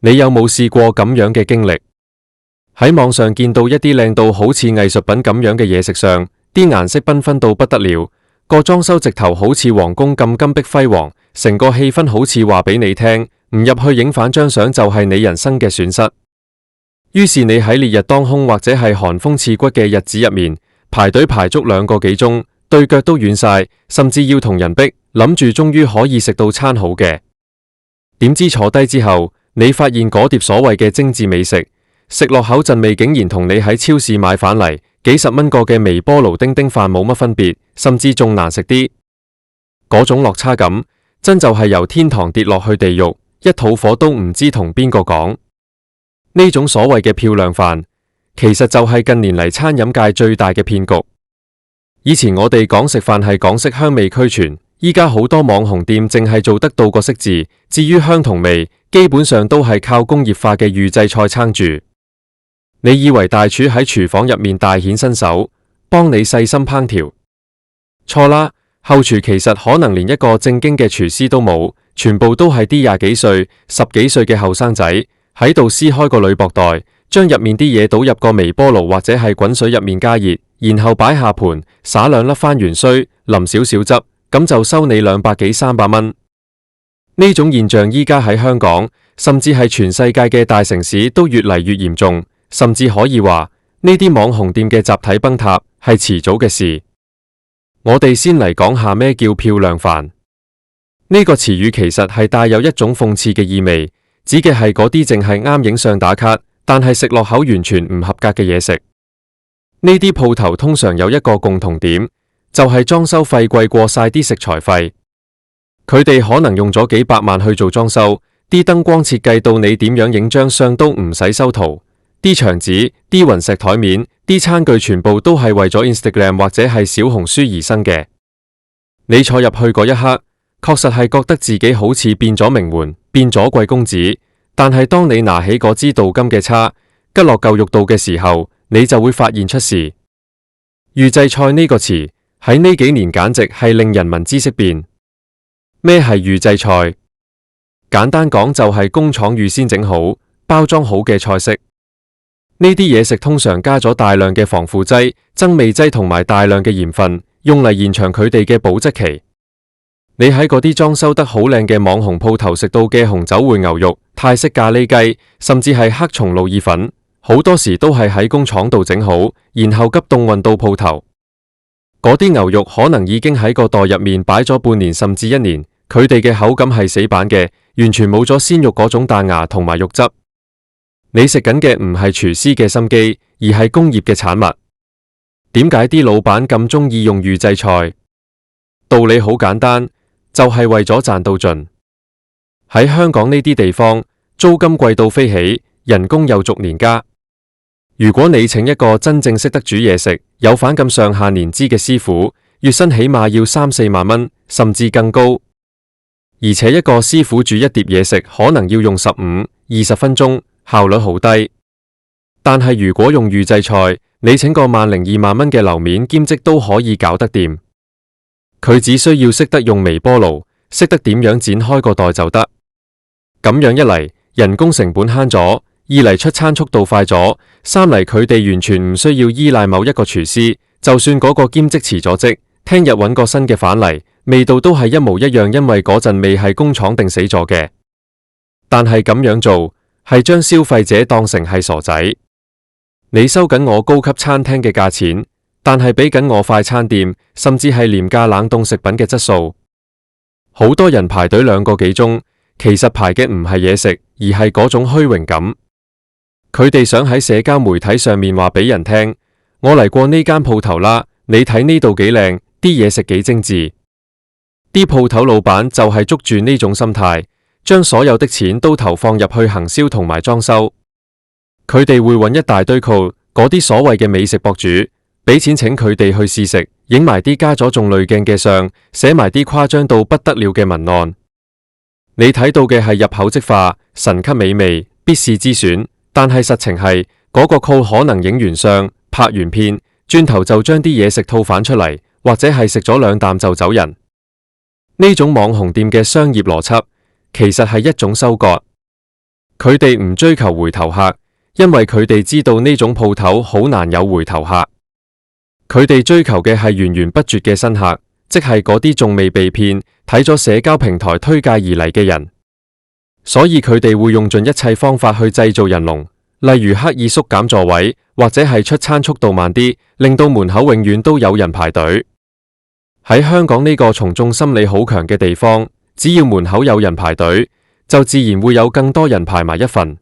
你有冇試過咁樣嘅經歷？喺網上見到一啲靚到好似藝術品咁樣嘅嘢食上，啲顏色繽紛到不得了，個裝修直頭好似皇宮咁金碧輝煌，成個氣氛好似話俾你聽，唔入去影返張相就係你人生嘅損失。於是你喺烈日當空或者係寒風刺骨嘅日子入面，排隊排足2個幾鐘，對腳都軟晒，甚至要同人逼，諗住終於可以食到餐好嘅。點知坐低之後，你發現嗰碟所謂嘅精緻美食，食落口陣味竟然同你喺超市買返嚟幾十蚊個嘅微波爐叮叮飯冇乜分別，甚至仲難食啲。嗰種落差感，真就係由天堂跌落去地獄，一肚火都唔知同邊個講。呢種所謂嘅漂亮飯，其實就係近年嚟餐飲界最大嘅騙局。以前我哋講食飯係講色香味俱全，依家好多網紅店淨係做得到個色字，至於香同味，基本上都係靠工業化嘅預製菜撐住。你以為大廚喺廚房入面大顯身手，幫你細心烹調？錯啦，後廚其實可能連一個正經嘅廚師都冇，全部都係啲20幾歲、10幾歲嘅後生仔喺度撕開個鋁箔袋，將入面啲嘢倒入個微波爐或者係滾水入面加熱，然後擺下盤，撒2粒番元鬚，淋少少汁，咁就收你200幾300蚊。呢種現象依家喺香港，甚至係全世界嘅大城市都越嚟越嚴重，甚至可以話呢啲網紅店嘅集體崩塌係遲早嘅事。我哋先嚟講下咩叫漂亮飯。呢個詞語其實係帶有一種諷刺嘅意味，指嘅係嗰啲淨係啱影相打卡，但係食落口完全唔合格嘅嘢食。呢啲鋪頭通常有一個共同點，就係裝修費貴過晒啲食材費。佢哋可能用咗幾百萬去做裝修，啲燈光設計到你點樣影張相都唔使修圖，啲牆紙、啲雲石台面、啲餐具全部都係為咗 Instagram 或者係小紅書而生嘅。你坐入去嗰一刻，確實係覺得自己好似變咗名媛，變咗貴公子。但係當你拿起嗰支鍍金嘅叉，吉落嚿肉度嘅時候，你就會發現出事。預製菜呢個詞喺呢幾年簡直係令人聞之色變。咩係預製菜？簡單講就係工廠預先整好、包裝好嘅菜式。呢啲嘢食通常加咗大量嘅防腐劑、增味劑同埋大量嘅鹽分，用嚟延長佢哋嘅保質期。你喺嗰啲裝修得好靚嘅網紅鋪頭食到嘅紅酒燴牛肉、泰式咖喱雞，甚至係黑松露意粉，好多時都係喺工廠度整好，然後急凍運到鋪頭。嗰啲牛肉可能已經喺個袋入面擺咗半年甚至1年，佢哋嘅口感係死板嘅，完全冇咗鮮肉嗰種彈牙同埋肉汁。你食緊嘅唔係廚師嘅心機，而係工業嘅產物。點解啲老闆咁中意用預製菜？道理好簡單，就係為咗賺到盡。喺香港呢啲地方，租金貴到飛起，人工又逐年加。如果你請一個真正識得煮嘢食、有返咁上下年資嘅師傅，月薪起碼要3、4萬蚊，甚至更高。而且一個師傅煮一碟嘢食可能要用15、20分鐘，效率好低。但係如果用預製菜，你請個1零2萬蚊嘅樓面兼職都可以搞得掂。佢只需要識得用微波爐，識得點樣剪開個袋就得。咁樣一嚟，人工成本慳咗；2嚟出餐速度快咗；3嚟佢哋完全唔需要依賴某一個廚師，就算嗰個兼職辭咗職，聽日揾個新嘅返嚟，味道都係一模一樣，因為嗰陣味係工廠定死咗嘅。但係咁樣做，係將消費者當成係傻仔。你收緊我高級餐廳嘅價錢，但係俾緊我快餐店，甚至係廉價冷凍食品嘅質素。好多人排隊2個幾鐘，其實排嘅唔係嘢食，而係嗰種虛榮感。佢哋想喺社交媒體上面話俾人聽，我嚟過呢間鋪頭啦，你睇呢度幾靚，啲嘢食幾精緻。啲鋪頭老闆就係捉住呢種心態，將所有的錢都投放入去行銷同埋裝修。佢哋會揾一大堆嗰啲所謂嘅美食博主，俾錢請佢哋去試食，影埋啲加咗重濾鏡嘅相，寫埋啲誇張到不得了嘅文案。你睇到嘅係入口即化、神級美味、必試之選，但係實情係嗰個可能影完相、拍完片，轉頭就將啲嘢食吐返出嚟，或者係食咗2啖就走人。呢種網紅店嘅商業邏輯，其實係一種收割。佢哋唔追求回頭客，因為佢哋知道呢種鋪頭好難有回頭客。佢哋追求嘅係源源不絕嘅新客，即係嗰啲仲未被騙，睇咗社交平台推介而嚟嘅人。所以佢哋會用盡一切方法去製造人龍，例如刻意縮減座位，或者係出餐速度慢啲，令到門口永遠都有人排隊。喺香港呢個從眾心理好強嘅地方，只要門口有人排隊，就自然會有更多人排埋一份。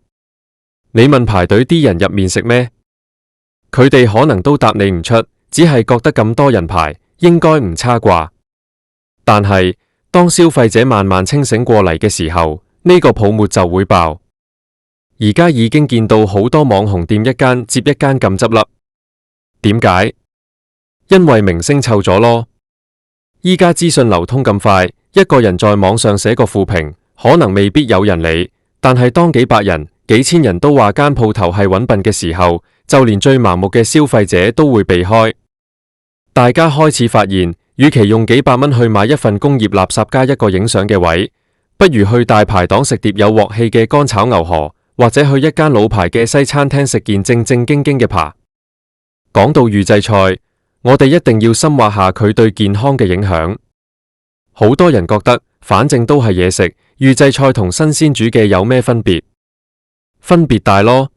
你問排隊啲人入面食咩？佢哋可能都答你唔出，只係覺得咁多人排，應該唔差啩。但係當消費者慢慢清醒過嚟嘅時候，呢個泡沫就會爆。而家已經見到好多網紅店一間接一間咁執笠。點解？因為明星臭咗咯。依家資訊流通咁快，一個人在網上寫個負評，可能未必有人理，但係當幾百人、幾千人都話間鋪頭係搵笨嘅時候，就連最盲目嘅消費者都會避開。大家開始發現，與其用幾百蚊去買一份工業垃圾加一個影相嘅位，不如去大排檔食碟有鑊氣嘅乾炒牛河，或者去一間老牌嘅西餐廳食件正正經經嘅扒。講到預製菜，我哋一定要深挖下佢對健康嘅影響。好多人覺得，反正都係嘢食，預製菜同新鮮煮嘅有咩分別？分別大咯。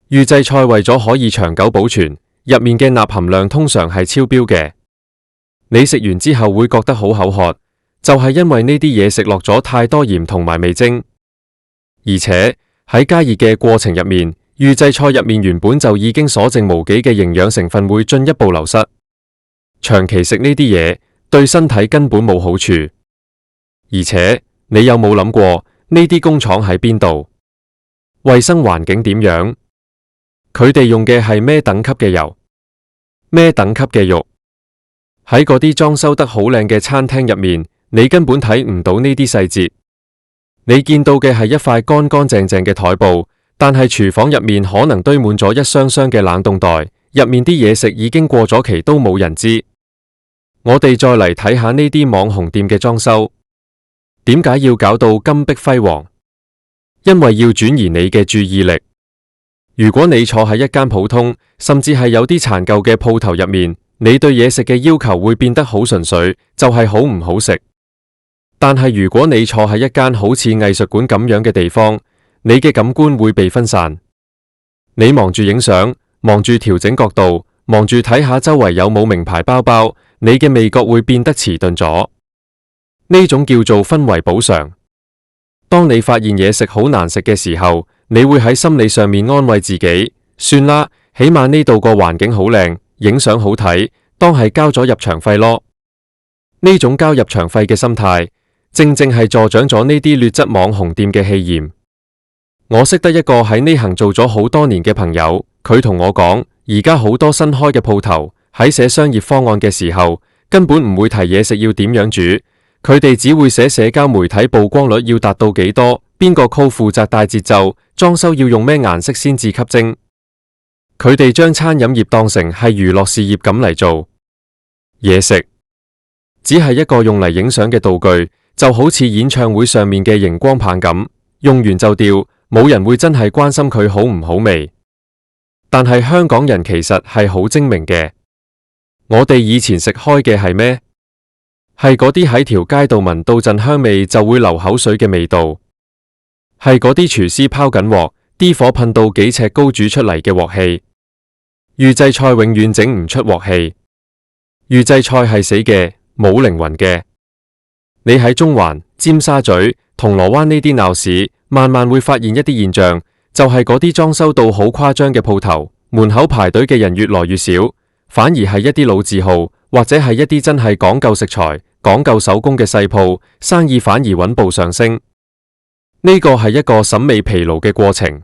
預製菜為咗可以長久保存，入面嘅鈉含量通常係超標嘅。你食完之後會覺得好口渴，就係因為呢啲嘢食落咗太多鹽同埋味精。而且喺加熱嘅過程入面，預製菜入面原本就已經所剩無幾嘅營養成分會進一步流失。長期食呢啲嘢對身體根本冇好處。而且你有冇諗過呢啲工廠喺邊度？衛生環境點樣？佢哋用嘅係咩等級嘅油？咩等級嘅肉？喺嗰啲裝修得好靚嘅餐廳入面，你根本睇唔到呢啲細節。你見到嘅係一塊乾乾淨淨嘅台布，但係廚房入面可能堆滿咗一箱箱嘅冷凍袋，入面啲嘢食已經過咗期都冇人知。我哋再嚟睇下呢啲網紅店嘅裝修，點解要搞到金碧輝煌？因為要轉移你嘅注意力。如果你坐喺一間普通，甚至係有啲殘舊嘅鋪頭入面，你對嘢食嘅要求會變得好純粹，就係好唔好食。但係如果你坐喺一間好似藝術館咁樣嘅地方，你嘅感官會被分散。你忙住影相，忙住調整角度，忙住睇下周圍有冇名牌包包，你嘅味覺會變得遲鈍咗。呢種叫做氛圍補償。當你發現嘢食好難食嘅時候，你會喺心理上面安慰自己，算啦，起碼呢度個環境好靚，影相好睇，當係交咗入場費咯。呢種交入場費嘅心態，正正係助長咗呢啲劣質網紅店嘅氣焰。我識得一個喺呢行做咗好多年嘅朋友，佢同我講，而家好多新開嘅鋪頭喺寫商業方案嘅時候，根本唔會提嘢食要點樣煮，佢哋只會寫社交媒體曝光率要達到幾多，邊個 call 負責帶節奏，裝修要用咩顏色先至吸睛。佢哋將餐飲業當成係娛樂事業咁嚟做，嘢食只係一個用嚟影相嘅道具，就好似演唱會上面嘅熒光棒咁，用完就掉，冇人會真係關心佢好唔好味。但係香港人其實係好精明嘅，我哋以前食開嘅係咩？係嗰啲喺條街度聞到陣香味就會流口水嘅味道，係嗰啲廚師拋緊鑊，啲火噴到幾尺高煮出嚟嘅鑊氣。預製菜永遠整唔出鑊氣，預製菜係死嘅，冇靈魂嘅。你喺中環、尖沙咀、銅鑼灣呢啲鬧市，慢慢會發現一啲現象，就係嗰啲裝修到好誇張嘅鋪頭，門口排隊嘅人越來越少，反而係一啲老字號，或者係一啲真係講究食材、講究手工嘅細鋪，生意反而穩步上升。呢個係一個審美疲勞嘅過程。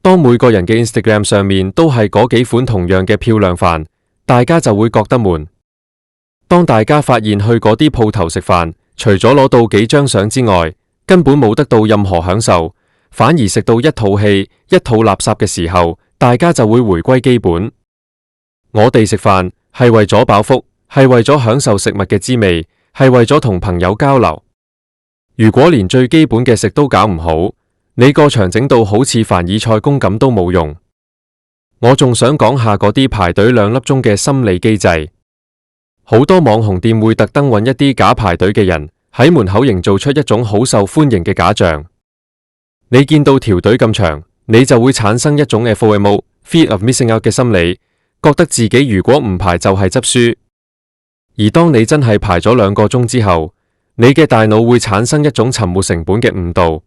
當每個人嘅 Instagram 上面都係嗰幾款同樣嘅漂亮飯，大家就會覺得悶。當大家發現去嗰啲鋪頭食飯，除咗攞到幾張相之外，根本冇得到任何享受，反而食到一肚氣、一肚垃圾嘅時候，大家就會回歸基本。我哋食飯係為咗飽腹，係為咗享受食物嘅滋味，係為咗同朋友交流。如果連最基本嘅食都搞唔好，你個場整到好似凡爾賽宮咁都冇用。我仲想講下嗰啲排隊2粒鐘嘅心理機制。好多網紅店會特登揾一啲假排隊嘅人喺門口營造出一種好受歡迎嘅假象。你見到條隊咁長，你就會產生一種 FOMO（Fear of Missing Out） 嘅心理，覺得自己如果唔排就係執輸。而當你真係排咗2個鐘之後，你嘅大腦會產生一種沉沒成本嘅誤導。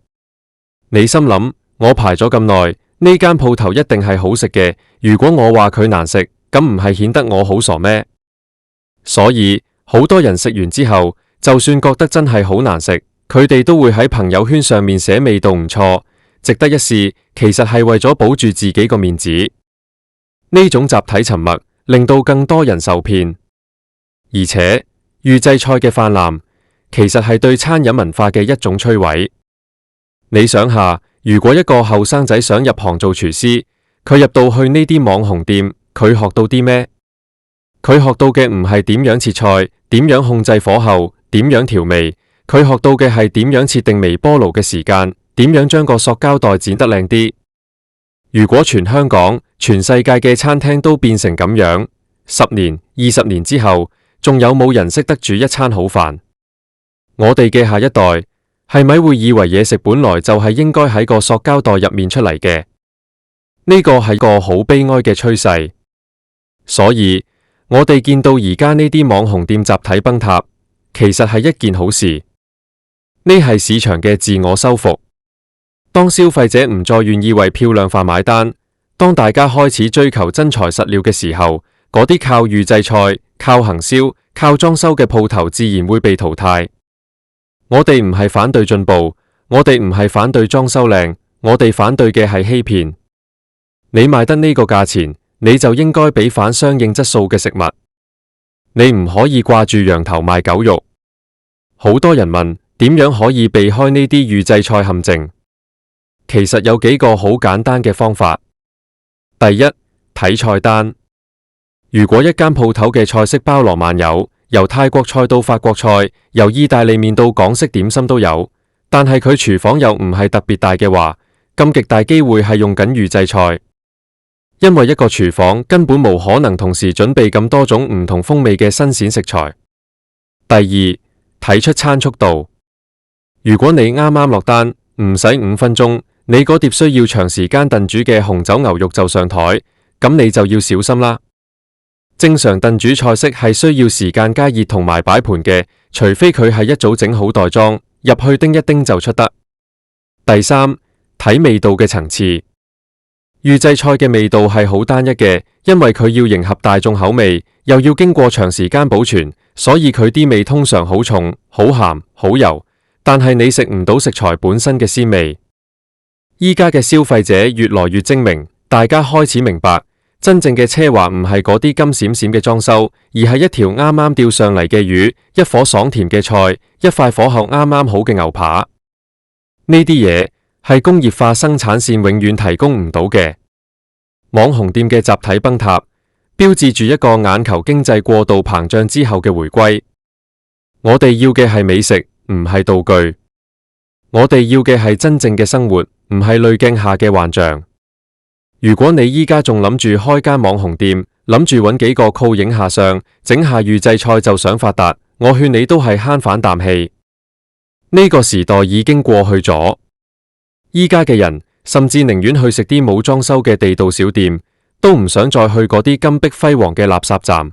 你心諗，我排咗咁耐，呢間鋪頭一定係好食嘅，如果我話佢難食，咁唔係顯得我好傻咩？所以好多人食完之後，就算覺得真係好難食，佢哋都會喺朋友圈上面寫味道唔錯，值得一試，其實係為咗保住自己個面子。呢種集體沉默令到更多人受騙，而且預製菜嘅泛濫其實係對餐飲文化嘅一種摧毀。你想下，如果一個後生仔想入行做廚師，佢入到去呢啲網紅店，佢學到啲咩？佢學到嘅唔係點樣切菜，點樣控制火候，點樣調味，佢學到嘅係點樣設定微波爐嘅時間，點樣將個塑膠袋剪得靚啲。如果全香港、全世界嘅餐廳都變成咁樣，10年、20年之後，仲有冇人識得煮一餐好飯？我哋嘅下一代係咪會以為嘢食本來就係應該喺個塑膠袋入面出嚟嘅？呢個係個好悲哀嘅趨勢。所以我哋見到而家呢啲網紅店集體崩塌，其實係一件好事。呢係市場嘅自我修復。當消費者唔再願意為漂亮飯買單，當大家開始追求真材實料嘅時候，嗰啲靠預製菜、靠行銷、靠裝修嘅鋪頭自然會被淘汰。我哋唔係反對進步，我哋唔係反對裝修靚，我哋反對嘅係欺騙。你賣得呢個價錢，你就應該俾返相應質素嘅食物。你唔可以掛住羊頭賣狗肉。好多人問點樣可以避開呢啲預製菜陷阱？其實有幾個好簡單嘅方法。第一，睇菜單。如果一間鋪頭嘅菜式包羅萬有，由泰國菜到法國菜，由意大利麵到港式點心都有，但係佢廚房又唔係特別大嘅話，咁極大機會係用緊預製菜。因為一個廚房根本冇可能同時準備咁多種唔同風味嘅新鮮食材。第二，睇出餐速度。如果你啱啱落單，唔使5分鐘，你嗰碟需要長時間燉煮嘅紅酒牛肉就上台，咁你就要小心啦。正常燉煮菜式係需要時間加熱同埋擺盤嘅，除非佢係一早整好袋裝，入去叮一叮就出得。第三，睇味道嘅層次。預製菜嘅味道係好單一嘅，因為佢要迎合大眾口味，又要經過長時間保存，所以佢啲味通常好重、好鹹、好油，但係你食唔到食材本身嘅鮮味。依家嘅消費者越來越精明，大家開始明白，真正嘅奢華唔係嗰啲金閃閃嘅裝修，而係一條啱啱釣上嚟嘅魚，一顆爽甜嘅菜，一塊火候啱啱好嘅牛扒。呢啲嘢係工業化生產線永遠提供唔到嘅。網紅店嘅集體崩塌，標誌住一個眼球經濟過度膨脹之後嘅回歸。我哋要嘅係美食，唔係道具。我哋要嘅係真正嘅生活，唔係濾鏡下嘅幻象。如果你依家仲諗住開間網紅店，諗住揾幾個酷影下相，整下預製菜就想發達，我勸你都係慳返啖氣。呢個時代已經過去咗。依家嘅人甚至寧願去食啲冇裝修嘅地道小店，都唔想再去嗰啲金碧輝煌嘅垃圾站。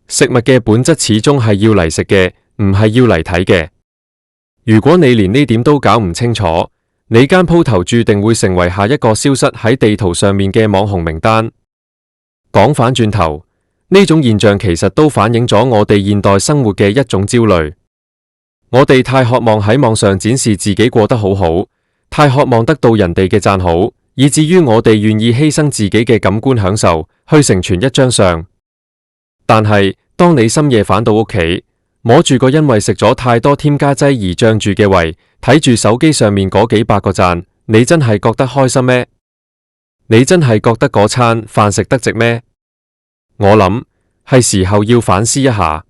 食物嘅本質始終係要嚟食嘅，唔係要嚟睇嘅。如果你連呢點都搞唔清楚，你間鋪頭注定會成為下一個消失喺地圖上面嘅網紅名單。講返轉頭，呢種現象其實都反映咗我哋現代生活嘅一種焦慮。我哋太渴望喺網上展示自己過得好好，太渴望得到人哋嘅讚好，以至於我哋願意犧牲自己嘅感官享受去成全一張相。但係當你深夜返到屋企，摸住個因為食咗太多添加劑而脹住嘅胃，睇住手機上面嗰幾百個讚，你真係覺得開心咩？你真係覺得嗰餐飯食得值咩？我諗係時候要反思一下。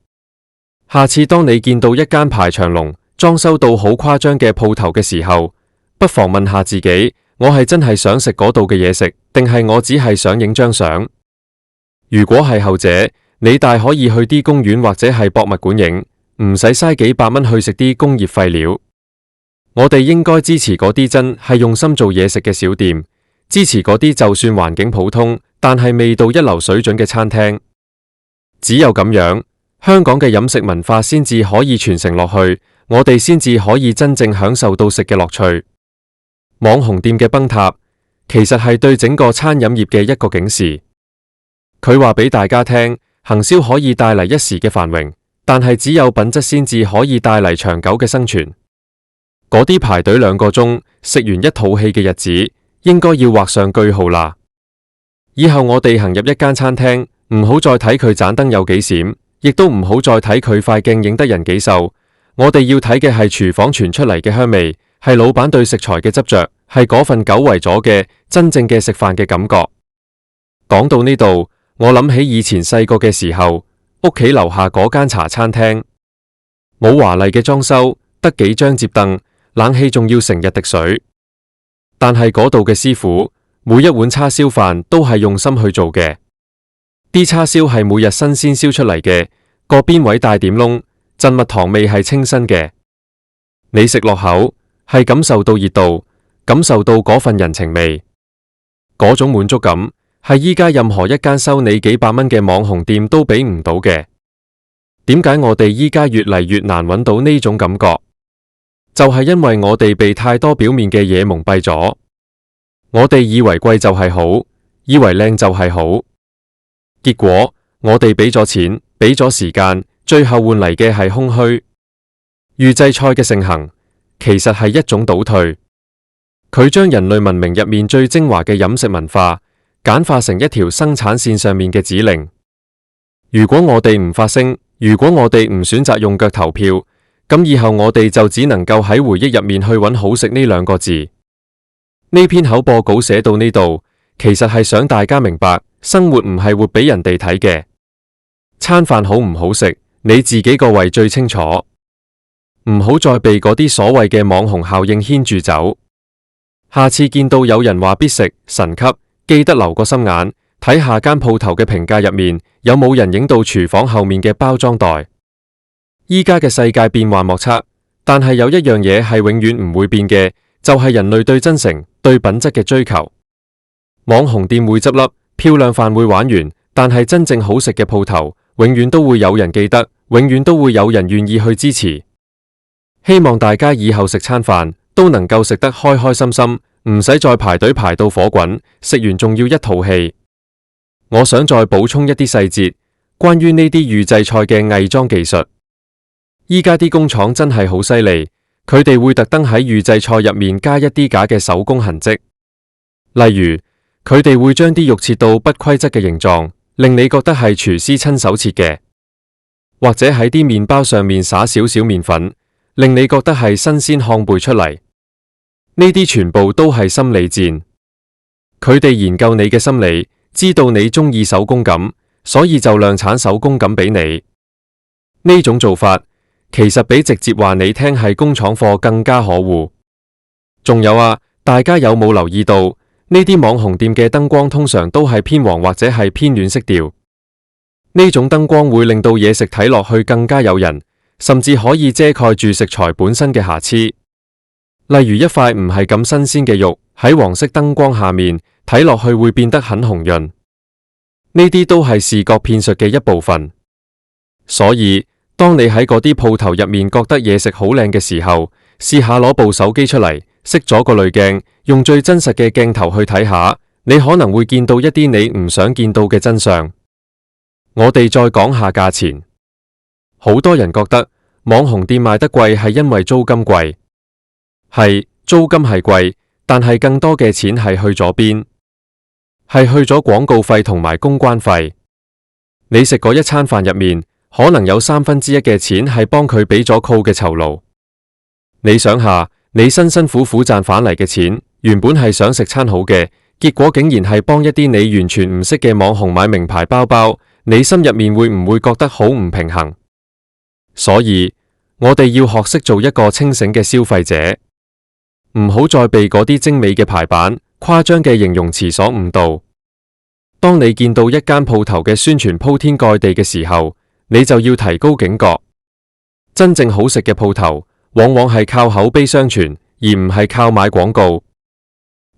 下次當你見到一間排長龍、裝修到好誇張嘅鋪頭嘅時候，不妨問下自己，我係真係想食嗰度嘅嘢食，定係我只係想影張相？如果係後者，你大可以去啲公園或者係博物館影，唔使嘥幾百蚊去食啲工業廢料。我哋應該支持嗰啲真係用心做嘢食嘅小店，支持嗰啲就算環境普通，但係味道一流水準嘅餐廳。只有咁樣，香港嘅飲食文化先至可以傳承落去，我哋先至可以真正享受到食嘅樂趣。網紅店嘅崩塌，其實係對整個餐飲業嘅一個警示。佢話俾大家聽，行銷可以帶嚟一時嘅繁榮，但係只有品質先至可以帶嚟長久嘅生存。嗰啲排隊2個鐘，食完一肚氣嘅日子，應該要畫上句號啦。以後我哋行入一間餐廳，唔好再睇佢盞燈有幾閃，亦都唔好再睇佢塊鏡影得人幾瘦。我哋要睇嘅係廚房傳出嚟嘅香味，係老闆對食材嘅執着，係嗰份久違咗嘅真正嘅食飯嘅感覺。講到呢度，我諗起以前細個嘅時候，屋企樓下嗰間茶餐廳，冇華麗嘅裝修，得幾張摺凳，冷氣仲要成日滴水。但係嗰度嘅師傅，每一碗叉燒飯都係用心去做嘅。啲叉燒係每日新鮮燒出嚟嘅，個邊位帶點窿，陣蜜糖味係清新嘅。你食落口係感受到熱度，感受到嗰份人情味，嗰種滿足感係依家任何一間收你幾百蚊嘅網紅店都俾唔到嘅。點解我哋依家越嚟越難揾到呢種感覺？就係因為我哋被太多表面嘅嘢蒙蔽咗。我哋以為貴就係好，以為靚就係好，結果我哋俾咗錢，俾咗時間，最後換嚟嘅係空虛。預製菜嘅盛行，其實係一種倒退。佢將人類文明入面最精華嘅飲食文化，簡化成一條生產線上面嘅指令。如果我哋唔發聲，如果我哋唔選擇用腳投票，咁以後我哋就只能夠喺回憶入面去揾好食呢2個字。呢篇口播稿寫到呢度，其實係想大家明白，生活唔係活俾人哋睇嘅。餐飯好唔好食，你自己個胃最清楚。唔好再被嗰啲所謂嘅網紅效應牽住走。下次見到有人話必食神級，記得留個心眼，睇下間鋪頭嘅評價入面有冇人影到廚房後面嘅包裝袋。依家嘅世界變幻莫測，但係有一樣嘢係永遠唔會變嘅，就係人類對真誠、對品質嘅追求。網紅店會執笠，漂亮飯會玩完，但係真正好食嘅鋪頭，永遠都會有人記得，永遠都會有人願意去支持。希望大家以後食餐飯都能夠食得開開心心，唔使再排隊排到火滾，食完仲要一肚氣。我想再補充一啲細節，關於呢啲預製菜嘅偽裝技術。依家啲工廠真係好犀利，佢哋會特登喺預製菜入面加一啲假嘅手工痕跡，例如佢哋會將啲肉切到不規則嘅形狀，令你覺得係廚師親手切嘅，或者喺啲麵包上面撒少少麵粉，令你覺得係新鮮烘焙出嚟。呢啲全部都係心理戰，佢哋研究你嘅心理，知道你中意手工感，所以就量產手工感俾你。呢種做法其實比直接話你聽係工廠貨更加可惡。仲有啊，大家有冇留意到呢啲網紅店嘅燈光通常都係偏黃或者係偏暖色調？呢種燈光會令到嘢食睇落去更加誘人，甚至可以遮蓋住食材本身嘅瑕疵。例如一塊唔係咁新鮮嘅肉喺黃色燈光下面睇落去會變得很紅潤。呢啲都係視覺騙術嘅一部分。所以當你喺嗰啲鋪頭入面覺得嘢食好靚嘅時候，試下攞部手機出嚟，熄咗個濾鏡，用最真實嘅鏡頭去睇下，你可能會見到一啲你唔想見到嘅真相。我哋再講下價錢。好多人覺得網紅店賣得貴係因為租金貴，係，租金係貴，但係更多嘅錢係去咗邊？係去咗廣告費同埋公關費。你食嗰一餐飯入面，可能有1/3嘅錢係幫佢俾咗扣嘅酬勞。你想下，你辛辛苦苦賺返嚟嘅錢，原本係想食餐好嘅，結果竟然係幫一啲你完全唔識嘅網紅買名牌包包，你心入面會唔會覺得好唔平衡？所以我哋要學識做一個清醒嘅消費者，唔好再被嗰啲精美嘅排版、誇張嘅形容詞所誤導。當你見到一間鋪頭嘅宣傳鋪天蓋地嘅時候，你就要提高警覺。真正好食嘅鋪頭，往往係靠口碑相傳，而唔係靠買廣告。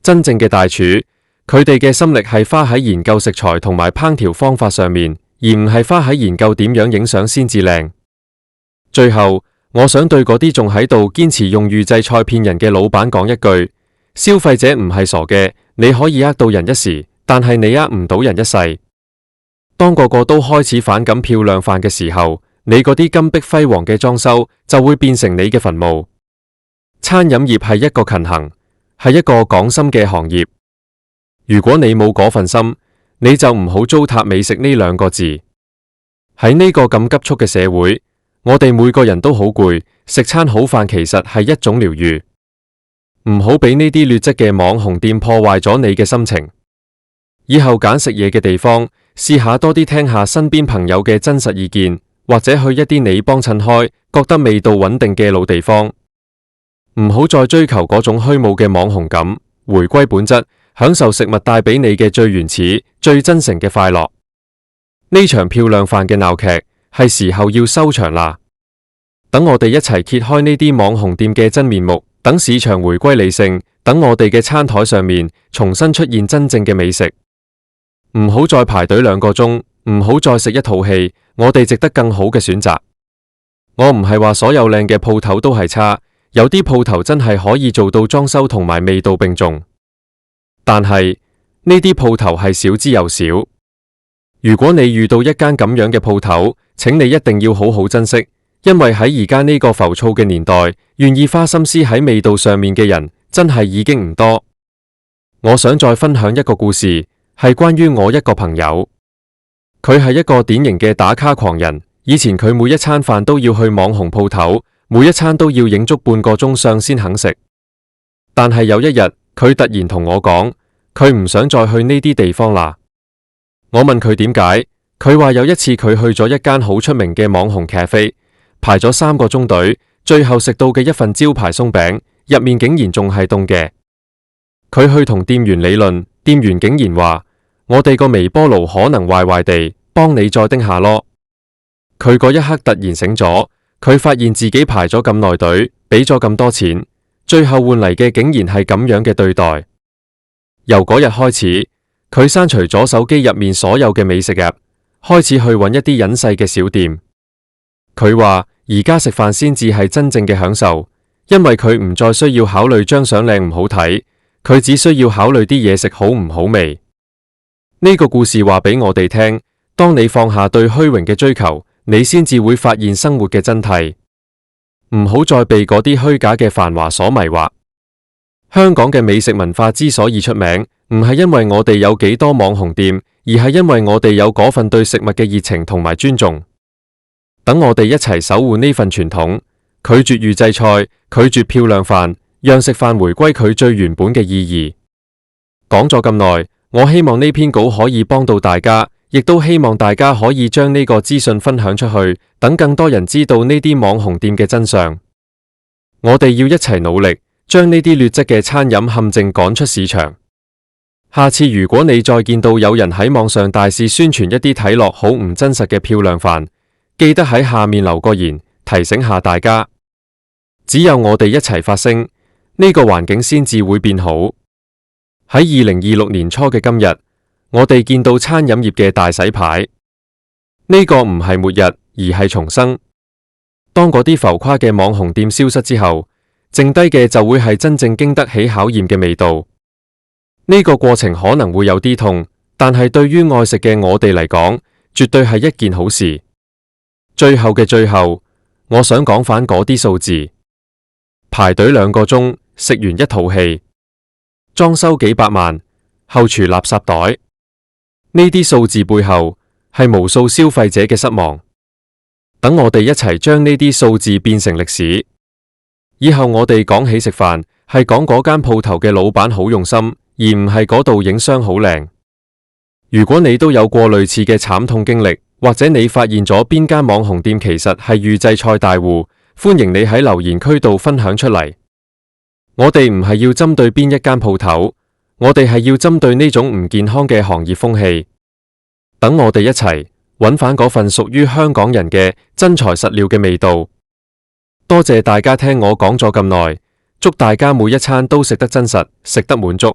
真正嘅大廚，佢哋嘅心力係花喺研究食材同埋烹調方法上面，而唔係花喺研究點樣影相先至靚。最後，我想對嗰啲仲喺度堅持用預製菜騙人嘅老闆講一句：消費者唔係傻嘅，你可以呃到人一時，但係你呃唔到人一世。當個個都開始反感漂亮飯嘅時候，你嗰啲金碧輝煌嘅裝修就會變成你嘅墳墓。餐飲業係一個勤行，係一個講心嘅行業。如果你冇嗰份心，你就唔好糟蹋美食呢兩個字。喺呢個咁急速嘅社會，我哋每個人都好攰，食餐好飯其實係一種療愈。唔好俾呢啲劣質嘅網紅店破壞咗你嘅心情。以後揀食嘢嘅地方，試下多啲聽下身邊朋友嘅真實意見，或者去一啲你幫襯開，覺得味道穩定嘅老地方。唔好再追求嗰種虛無嘅網紅感，回歸本質，享受食物帶俾你嘅最原始、最真誠嘅快樂。呢場漂亮飯嘅鬧劇係時候要收場啦。等我哋一齊揭開呢啲網紅店嘅真面目，等市場回歸理性，等我哋嘅餐台上面重新出現真正嘅美食。唔好再排隊2個鐘，唔好再食一套戲，我哋值得更好嘅選擇。我唔係話所有靚嘅鋪頭都係差，有啲鋪頭真係可以做到裝修同埋味道並重，但係呢啲鋪頭係少之又少。如果你遇到一間咁樣嘅鋪頭，請你一定要好好珍惜，因為喺而家呢個浮躁嘅年代，願意花心思喺味道上面嘅人真係已經唔多。我想再分享一個故事，係關於我一個朋友。佢係一個典型嘅打卡狂人，以前佢每一餐飯都要去網紅鋪頭，每一餐都要影足半個鐘相先肯食。但係有一日，佢突然同我講，佢唔想再去呢啲地方啦。我問佢點解，佢話有一次佢去咗一間好出名嘅網紅咖啡，排咗3個鐘隊，最後食到嘅一份招牌鬆餅，入面竟然仲係凍嘅。佢去同店員理論，店員竟然話：我哋個微波爐可能壞壞地，幫你再叮下咯。佢嗰一刻突然醒咗，佢發現自己排咗咁耐隊，俾咗咁多錢，最後換嚟嘅竟然係咁樣嘅對待。由嗰日開始，佢刪除咗手機入面所有嘅美食 app， 開始去揾一啲隱世嘅小店。佢話而家食飯先至係真正嘅享受，因為佢唔再需要考慮張相靚唔好睇，佢只需要考慮啲嘢食好唔好味。呢個故事話俾我哋聽，當你放下對虛榮嘅追求，你先至會發現生活嘅真諦。唔好再被嗰啲虛假嘅繁華所迷惑。香港嘅美食文化之所以出名，唔係因為我哋有幾多網紅店，而係因為我哋有嗰份對食物嘅熱情同埋尊重。等我哋一齊守護呢份傳統，拒絕預製菜，拒絕漂亮飯，讓食飯回歸佢最原本嘅意義。講咗咁耐，我希望呢篇稿可以幫到大家，亦都希望大家可以將呢個資訊分享出去，等更多人知道呢啲網紅店嘅真相。我哋要一齊努力，將呢啲劣質嘅餐飲陷阱趕出市場。下次如果你再見到有人喺網上大肆宣傳一啲睇落好唔真實嘅漂亮飯，記得喺下面留個言，提醒下大家。只有我哋一齊發聲，呢個環境先至會變好。喺2026年初嘅今日，我哋見到餐飲業嘅大洗牌。呢個唔係末日，而係重生。當嗰啲浮誇嘅網紅店消失之後，剩低嘅就會係真正經得起考驗嘅味道。呢個過程可能會有啲痛，但係對於愛食嘅我哋嚟講，絕對係一件好事。最後嘅最後，我想講返嗰啲數字：排隊2個鐘，食完一套戲，裝修幾百萬，後廚垃圾袋。呢啲數字背後係無數消費者嘅失望。等我哋一齊將呢啲數字變成歷史。以後我哋講起食飯，係講嗰間鋪頭嘅老闆好用心，而唔係嗰度影相好靚。如果你都有過類似嘅慘痛經歷，或者你發現咗邊間網紅店其實係預製菜大戶，歡迎你喺留言區度分享出嚟。我哋唔係要針對邊一間鋪頭，我哋係要針對呢種唔健康嘅行業風氣。等我哋一齊揾返嗰份屬於香港人嘅真材實料嘅味道。多謝大家聽我講咗咁耐，祝大家每一餐都食得真實，食得滿足。